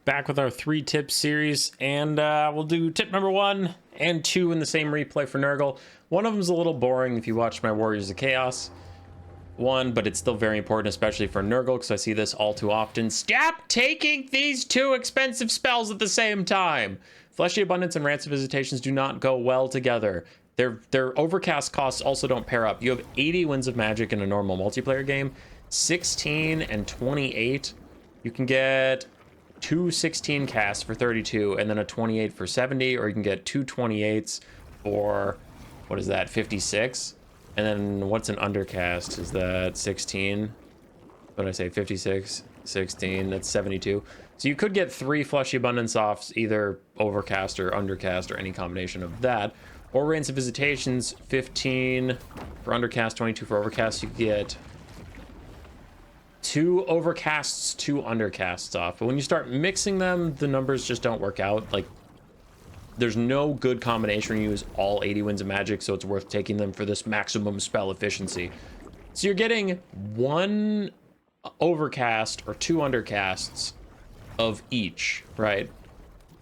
back with our 3 tips series, and we'll do tip number 1 and 2 in the same replay for Nurgle. One of them is a little boring if you watch my Warriors of Chaos one, but it's still very important, especially for Nurgle, because I see this all too often. Stop taking these 2 expensive spells at the same time! Fleshy Abundance and Rancid Visitations do not go well together. Their overcast costs also don't pair up. You have 80 Winds of Magic in a normal multiplayer game, 16 and 28. You can get 2 16 casts for 32 and then a 28 for 70, or you can get 2 28s for, what is that, 56? And then what's an undercast? Is that 16? What did I say? 56, 16, that's 72. So you could get 3 Fleshy Abundance offs, either overcast or undercast or any combination of that. Or Rancid Visitations, 15 for undercast, 22 for overcast. You get 2 overcasts, 2 undercasts off. But when you start mixing them, the numbers just don't work out. Like, there's no good combination when you use all 80 Winds of Magic, so it's worth taking them for this maximum spell efficiency. So you're getting 1 overcast or 2 undercasts of each, right?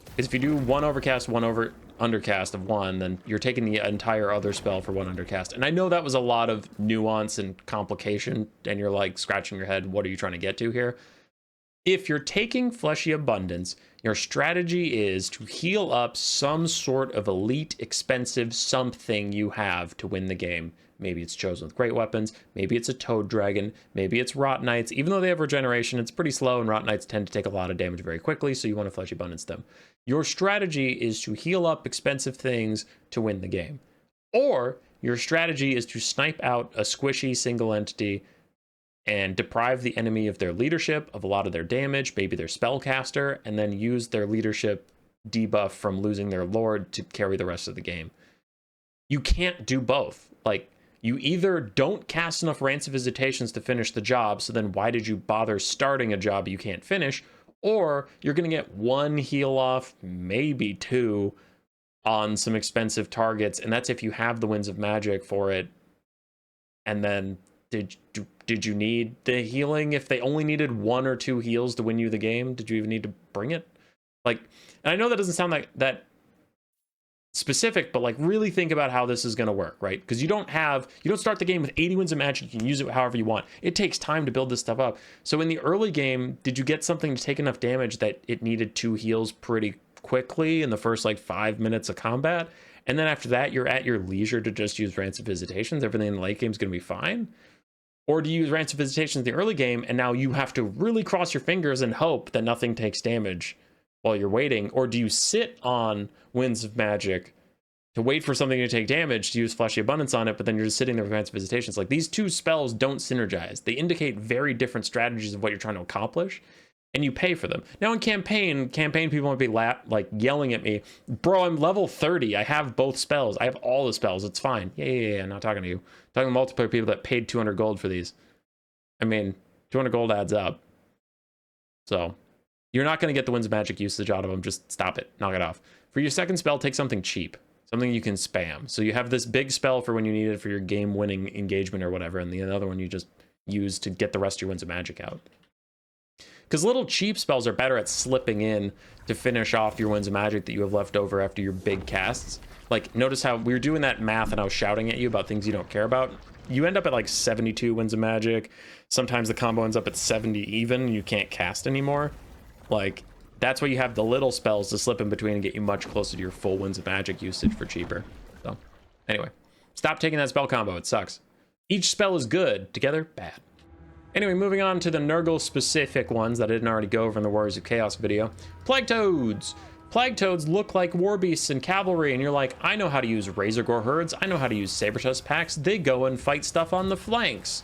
Because if you do 1 overcast, 1 undercast of 1, then you're taking the entire other spell for 1 undercast. And I know that was a lot of nuance and complication, and you're like scratching your head, what are you trying to get to here? If you're taking Fleshy Abundance, your strategy is to heal up some sort of elite, expensive something you have to win the game. Maybe it's chosen with great weapons, maybe it's a toad dragon, maybe it's rot knights. Even though they have regeneration, it's pretty slow, and rot knights tend to take a lot of damage very quickly, so you want to Fleshy Abundance them. Your strategy is to heal up expensive things to win the game. Or your strategy is to snipe out a squishy single entity and deprive the enemy of their leadership, of a lot of their damage, maybe their spellcaster, and then use their leadership debuff from losing their lord to carry the rest of the game. You can't do both. Like, you either don't cast enough Rancid Visitations to finish the job, so then why did you bother starting a job you can't finish? Or you're going to get 1 heal off, maybe 2, on some expensive targets, and that's if you have the Winds of Magic for it. And then did you need the healing? If they only needed 1 or 2 heals to win you the game, did you even need to bring it? Like, and I know that doesn't sound like that specific, but like really think about how this is going to work, right? Because you don't start the game with 80 Winds of Magic. You can use it however you want. It takes time to build this stuff up. So in the early game, did you get something to take enough damage that it needed 2 heals pretty quickly in the first like 5 minutes of combat? And then after that, you're at your leisure to just use Rancid Visitations. Everything in the late game is going to be fine. Or do you use Rancid Visitations in the early game, and now you have to really cross your fingers and hope that nothing takes damage while you're waiting? Or do you sit on Winds of Magic to wait for something to take damage to use Fleshy Abundance on it, but then you're just sitting there with Rancid Visitations? Like, these 2 spells don't synergize. They indicate very different strategies of what you're trying to accomplish, and you pay for them. Now in campaign people might be like yelling at me, bro, I'm level 30. I have both spells. I have all the spells. It's fine. Yeah. I'm not talking to you. I'm talking to multiplayer people that paid 200 gold for these. I mean, 200 gold adds up. So you're not going to get the Winds of Magic usage out of them. Just stop it. Knock it off. For your second spell, take something cheap. Something you can spam. So you have this big spell for when you need it for your game-winning engagement or whatever, and the other one you just use to get the rest of your Winds of Magic out. Because little cheap spells are better at slipping in to finish off your Winds of Magic that you have left over after your big casts. Like, notice how we were doing that math and I was shouting at you about things you don't care about. You end up at like 72 Winds of Magic. Sometimes the combo ends up at 70 even, and you can't cast anymore. Like, that's why you have the little spells to slip in between and get you much closer to your full Winds of Magic usage for cheaper. So, anyway, stop taking that spell combo. It sucks. Each spell is good. Together, bad. Anyway, moving on to the Nurgle specific ones that I didn't already go over in the Warriors of Chaos video. Plague Toads. Plague Toads look like war beasts and cavalry, and you're like, I know how to use Razor Gore herds. I know how to use Sabertusk packs. They go and fight stuff on the flanks.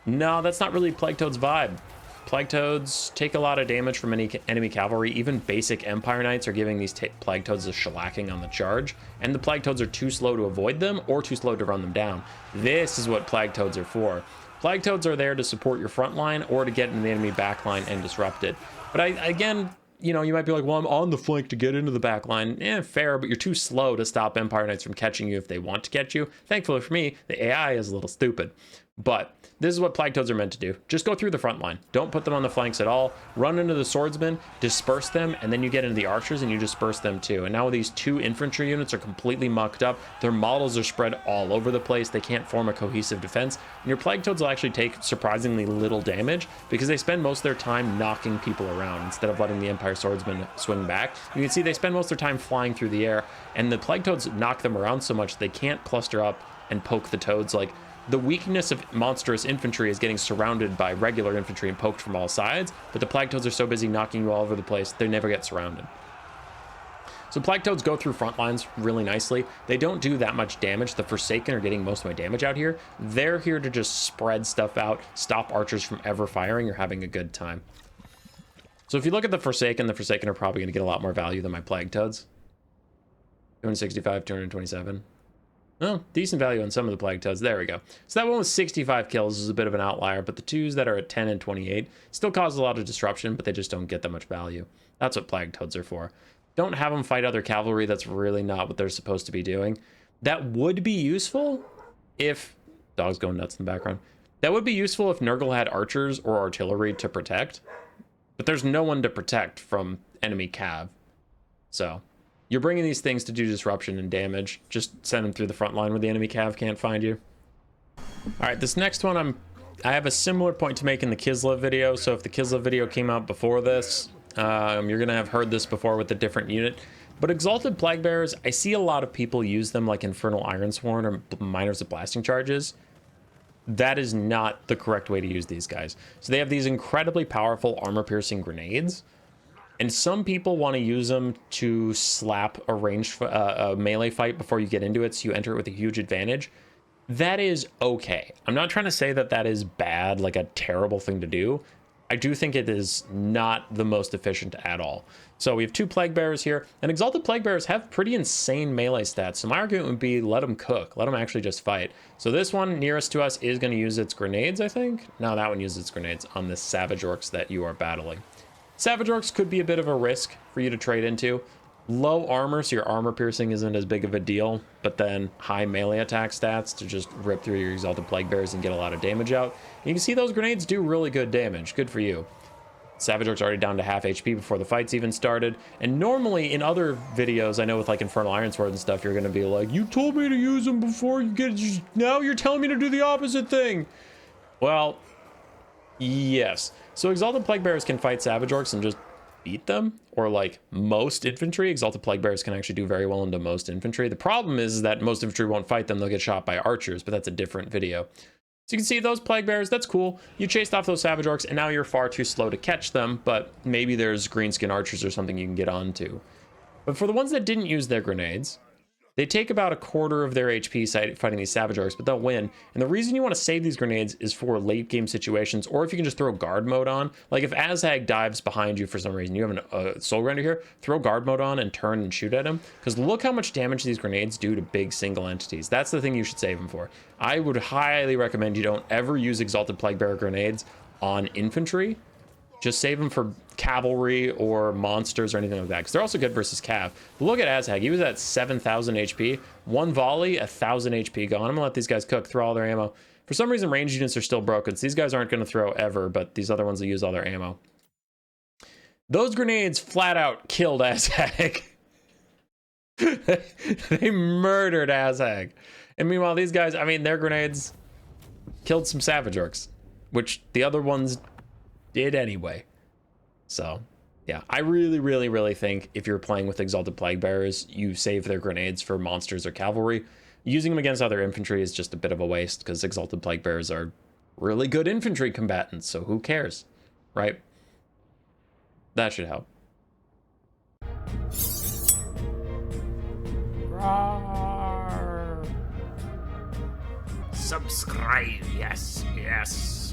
No, that's not really Plague Toads vibe. Plague Toads take a lot of damage from any enemy cavalry. Even basic Empire Knights are giving these Plague Toads a shellacking on the charge, and the Plague Toads are too slow to avoid them or too slow to run them down. This is what Plague Toads are for. Plague Toads are there to support your front line or to get in the enemy back line and disrupt it. But again, you know, you might be like, well, I'm on the flank to get into the back line. Fair, but you're too slow to stop Empire Knights from catching you if they want to catch you. Thankfully for me, the AI is a little stupid. But this is what Plague Toads are meant to do. Just go through the front line. Don't put them on the flanks at all. Run into the swordsmen, disperse them, and then you get into the archers and you disperse them too. And now these two infantry units are completely mucked up. Their models are spread all over the place. They can't form a cohesive defense. And your Plague Toads will actually take surprisingly little damage because they spend most of their time knocking people around instead of letting the Empire swordsmen swing back. You can see they spend most of their time flying through the air, and the Plague Toads knock them around so much they can't cluster up and poke the toads. Like, the weakness of monstrous infantry is getting surrounded by regular infantry and poked from all sides, but the Plague Toads are so busy knocking you all over the place, they never get surrounded. So Plague Toads go through front lines really nicely. They don't do that much damage. The Forsaken are getting most of my damage out here. They're here to just spread stuff out, stop archers from ever firing or having a good time. So if you look at the Forsaken are probably going to get a lot more value than my Plague Toads. 265, 227. Oh, decent value on some of the Plague Toads. There we go. So that one was 65 kills. Is a bit of an outlier, but the twos that are at 10 and 28 still cause a lot of disruption, but they just don't get that much value. That's what Plague Toads are for. Don't have them fight other cavalry. That's really not what they're supposed to be doing. That would be useful if... Dog's going nuts in the background. That would be useful if Nurgle had archers or artillery to protect, but there's no one to protect from enemy cav. So... you're bringing these things to do disruption and damage. Just send them through the front line where the enemy cav can't find you. All right, this next one, I have a similar point to make in the Kislev video. So if the Kislev video came out before this, you're gonna have heard this before with a different unit. But Exalted Plaguebearers, I see a lot of people use them like Infernal Ironsworn or Miners of Blasting Charges. That is not the correct way to use these guys. So they have these incredibly powerful armor-piercing grenades. And some people want to use them to slap a ranged a melee fight before you get into it, so you enter it with a huge advantage. That is okay. I'm not trying to say that that is bad, like a terrible thing to do. I do think it is not the most efficient at all. So we have two Plague Bearers here, and Exalted Plague Bearers have pretty insane melee stats. So my argument would be let them cook, let them actually just fight. So this one nearest to us is going to use its grenades, I think. No, that one uses its grenades on the Savage Orcs that you are battling. Savage Orcs could be a bit of a risk for you to trade into. Low armor, so your armor piercing isn't as big of a deal, but then high melee attack stats to just rip through your Exalted Plague Bearers and get a lot of damage out. You can see those grenades do really good damage. Good for you. Savage Orcs already down to half HP before the fight's even started. And normally in other videos, I know with like Infernal Ironsword and stuff, you're going to be like, you told me to use them before you get it. Now you're telling me to do the opposite thing. Well, yes. So Exalted Plague Bearers can fight Savage Orcs and just beat them, or like most infantry. Exalted Plague Bearers can actually do very well into most infantry. The problem is that most infantry won't fight them. They'll get shot by archers, but that's a different video. So you can see those Plague Bearers, that's cool. You chased off those Savage Orcs, and now you're far too slow to catch them, but maybe there's greenskin archers or something you can get onto. But for the ones that didn't use their grenades, they take about a quarter of their HP fighting these Savage Orcs, but they'll win. And the reason you want to save these grenades is for late game situations, or if you can just throw guard mode on. Like if Azhag dives behind you for some reason, you have a Soul Grinder here, throw guard mode on and turn and shoot at him. Because look how much damage these grenades do to big single entities. That's the thing you should save them for. I would highly recommend you don't ever use Exalted Plaguebearer grenades on infantry. Just save them for cavalry or monsters or anything like that, because they're also good versus cav. But look at Azhag. He was at 7,000 HP. One volley, 1,000 HP gone. I'm gonna let these guys cook, throw all their ammo. For some reason, ranged units are still broken, so these guys aren't gonna throw ever, but these other ones will use all their ammo. Those grenades flat out killed Azhag. They murdered Azhag. And meanwhile, these guys, I mean, their grenades killed some Savage Orcs, which the other ones did anyway. So yeah, I really think if you're playing with Exalted Plaguebearers, you save their grenades for monsters or cavalry. Using them against other infantry is just a bit of a waste, because Exalted Plaguebearers are really good infantry combatants, so who cares, right? That should help. Subscribe, yes.